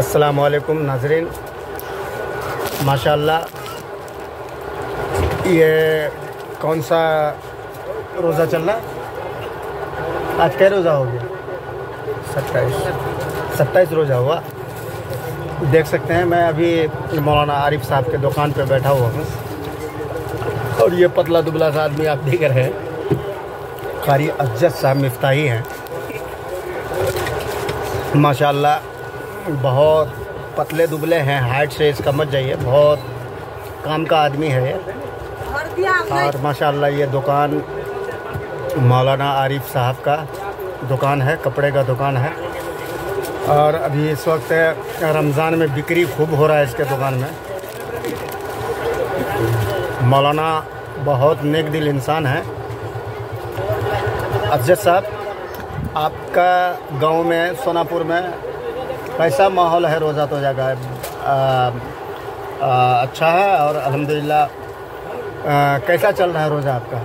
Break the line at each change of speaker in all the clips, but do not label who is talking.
अस्सलामुअलैकुम नाज़रीन, माशाअल्लाह ये कौन सा रोज़ा चल रहा है? आज क्या रोज़ा हो गया? 27 रोज़ा हुआ। देख सकते हैं मैं अभी मौलाना आरिफ साहब के दुकान पे बैठा हुआ हूँ और ये पतला दुबला सा आदमी आप देख रहे हैं, कारी अज्जद साहब मिफ्ताही हैं। माशाअल्लाह बहुत पतले दुबले हैं, हाइट से इसका मत जाइए, बहुत काम का आदमी है ये। और माशाअल्लाह ये दुकान मौलाना आरिफ साहब का दुकान है, कपड़े का दुकान है। और अभी इस वक्त रमज़ान में बिक्री खूब हो रहा है इसके दुकान में। मौलाना बहुत नेक दिल इंसान है। अज्जद साहब, आपका गांव में सोनापुर में कैसा माहौल है रोज़ा तोज़ा का? अच्छा है और अल्हम्दुलिल्लाह कैसा चल रहा है रोज़ा आपका?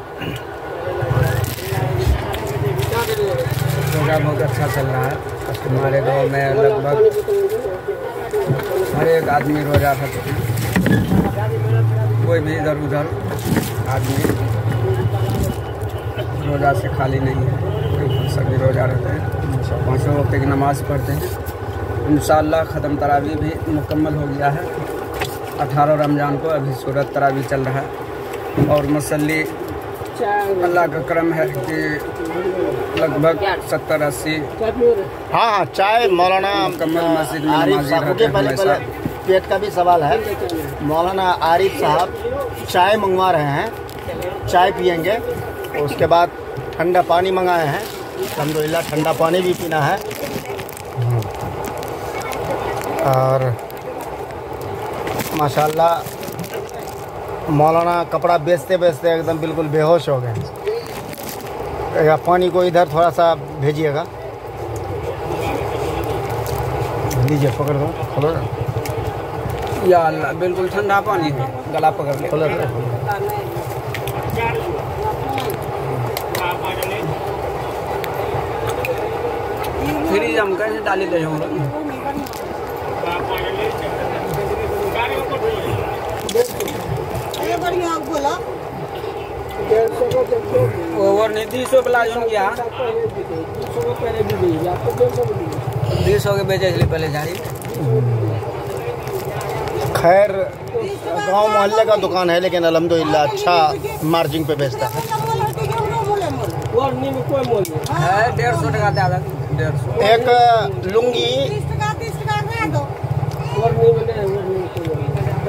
रोज़ा बहुत अच्छा चल रहा है। हमारे गांव में लगभग हर एक आदमी रोज़ा रखते हैं, कोई भी इधर उधर आदमी रोज़ा से खाली नहीं है, सभी रोज़ा रहते हैं। 5 वक्त की नमाज़ पढ़ते हैं। इंशाअल्लाह ख़त्म तरावी भी मुकम्मल हो गया है। 18 रमज़ान को अभी सूरत तरावी चल रहा है और मसल्ली अल्लाह का करम है कि लगभग 70-80
हाँ चाय मौलाना
मुकम्मल मस्जिद में
आरिफ
नमाज़ी
साहब
रहते
के
हैं
पहले
हमेशा।
पेट का भी सवाल है। मौलाना आरिफ साहब चाय मंगवा रहे हैं, चाय पियेंगे, उसके बाद ठंडा पानी मंगाए हैं। अल्हम्दुलिल्लाह ठंडा पानी भी पीना है। और माशाअल्लाह मौलाना कपड़ा बेचते बेचते एकदम बिल्कुल बेहोश हो गए। या पानी को इधर थोड़ा सा भेजिएगा, लीजिए, पकड़ दो, खोलो
या अल्लाह, बिल्कुल ठंडा पानी है, गला पकड़ ले।
खोलो।
फ्रीज हम कैसे डाली दे ओवर नहीं 200 प्लाजन किया 200 के बेचे इसलिए पहले जा रही।
खैर गांव मोहल्ले का दुकान है लेकिन अल्हम्दुलिल्लाह अच्छा मार्जिन पे बेचता है।
150 टका ज़्यादा 150।
एक लुंगी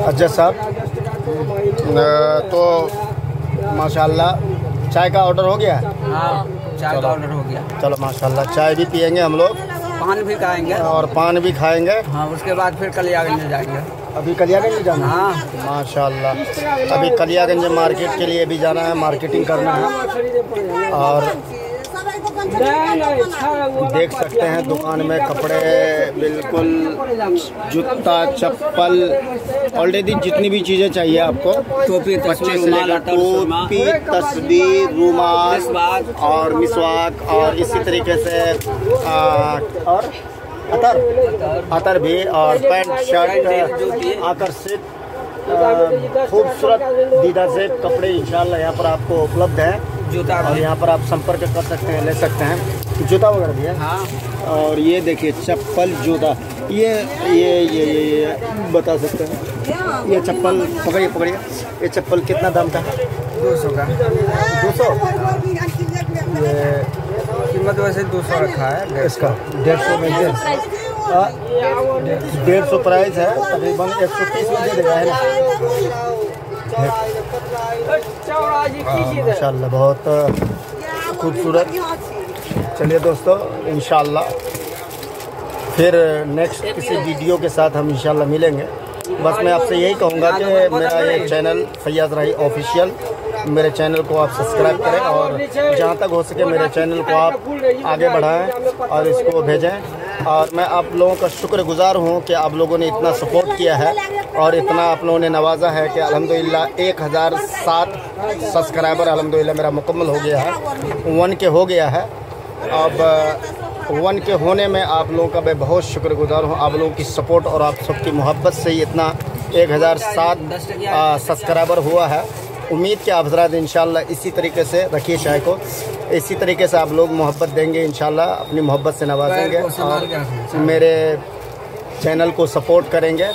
अज्जद साहब तो माशाल्लाह चाय का ऑर्डर हो गया?
हाँ, चाय का ऑर्डर हो गया।
चलो माशाल्लाह चाय भी पियेंगे हम लोग,
पान भी खाएंगे
और पान भी खाएंगे।
हाँ, उसके बाद फिर कलियागंज जाएंगे।
अभी कलियागंज जाना?
हाँ
माशाल्लाह अभी कलियागंज मार्केट के लिए भी जाना है, मार्केटिंग करना है। और देख सकते हैं दुकान में कपड़े, बिल्कुल जूता, चप्पल, ऑलरेडी जितनी भी चीज़ें चाहिए आपको,
टोपी,
बच्चे से लेकर टोपी, तस्बीर, रुमाल और मिसवाक और इसी तरीके से और अतर भी, और पैंट शर्ट आकर्षित खूबसूरत दीदा से कपड़े इंशाल्लाह यहाँ पर आपको उपलब्ध हैं।
जूता
और यहाँ पर आप संपर्क कर सकते हैं, ले सकते हैं। जूता वगैरह भी है।
हाँ,
और ये देखिए चप्पल, जूता, ये बता सकते हैं। ये चप्पल पकड़िए, ये चप्पल कितना दाम का है?
200 का।
200? ये
कीमत वैसे 200 रखा है।
इसका 150 में 150 प्राइस है, तकरीबन 130 में दे देगा, है ना? माशाल्लाह बहुत खूबसूरत। चलिए दोस्तों, इंशाल्लाह फिर नेक्स्ट किसी वीडियो के साथ हम इंशाल्लाह मिलेंगे। बस मैं आपसे यही कहूँगा कि मेरा ये चैनल फैयाज़ राही ऑफिशियल, मेरे चैनल को आप सब्सक्राइब करें और जहाँ तक हो सके मेरे चैनल को आप आगे बढ़ाएं और इसको भेजें। और मैं आप लोगों का शुक्रगुजार हूँ कि आप लोगों ने इतना सपोर्ट किया है और इतना आप लोगों ने नवाजा है कि अल्हम्दुलिल्लाह 1007 सब्सक्राइबर अल्हम्दुलिल्लाह मेरा मुकम्मल हो गया है, 1 के हो गया है। अब 1K होने में आप लोगों का मैं बहुत शुक्रगुजार हूँ। आप लोगों की सपोर्ट और आप सबकी मोहब्बत से ही इतना 1007 सब्सक्राइबर हुआ है। उम्मीद कि आप हज़रात इंशाल्लाह इसी तरीके से रखिए चाय को, इसी तरीके से आप लोग मोहब्बत देंगे इंशाल्लाह, अपनी मोहब्बत से नवाजेंगे और मेरे चैनल को सपोर्ट करेंगे।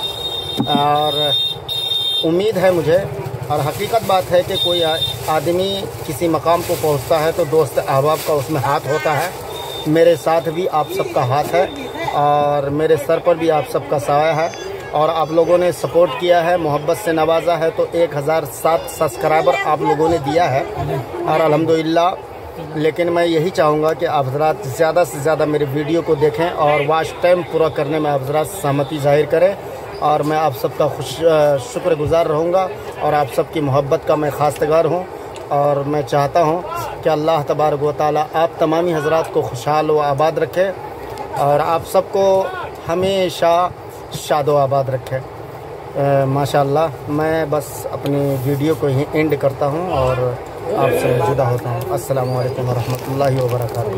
और उम्मीद है मुझे, और हकीकत बात है कि कोई आदमी किसी मकाम को पहुंचता है तो दोस्त अहबाब का उसमें हाथ होता है। मेरे साथ भी आप सबका हाथ है और मेरे सर पर भी आप सबका साया है और आप लोगों ने सपोर्ट किया है, मोहब्बत से नवाजा है। तो 1007 सब्सक्राइबर आप लोगों ने दिया है और अल्हम्दुलिल्लाह। लेकिन मैं यही चाहूँगा कि आप हज़रात ज़्यादा से ज़्यादा मेरे वीडियो को देखें और वॉच टाइम पूरा करने में आप हज़रात सहमति ज़ाहिर करें और मैं आप सबका शुक्रगुजार रहूँगा और आप सबकी मोहब्बत का मैं खास्तगार हूँ। और मैं चाहता हूँ कि अल्लाह तबारक व तआला आप तमामी हज़रात को खुशहाल व आबाद रखे और आप सबको हमेशा शादो आबाद रखे। माशाअल्लाह। मैं बस अपनी वीडियो को ही एंड करता हूँ और आपसे जुदा होता हूँ। अस्सलामु अलैकुम व रहमतुल्लाहि व बरकातुहू।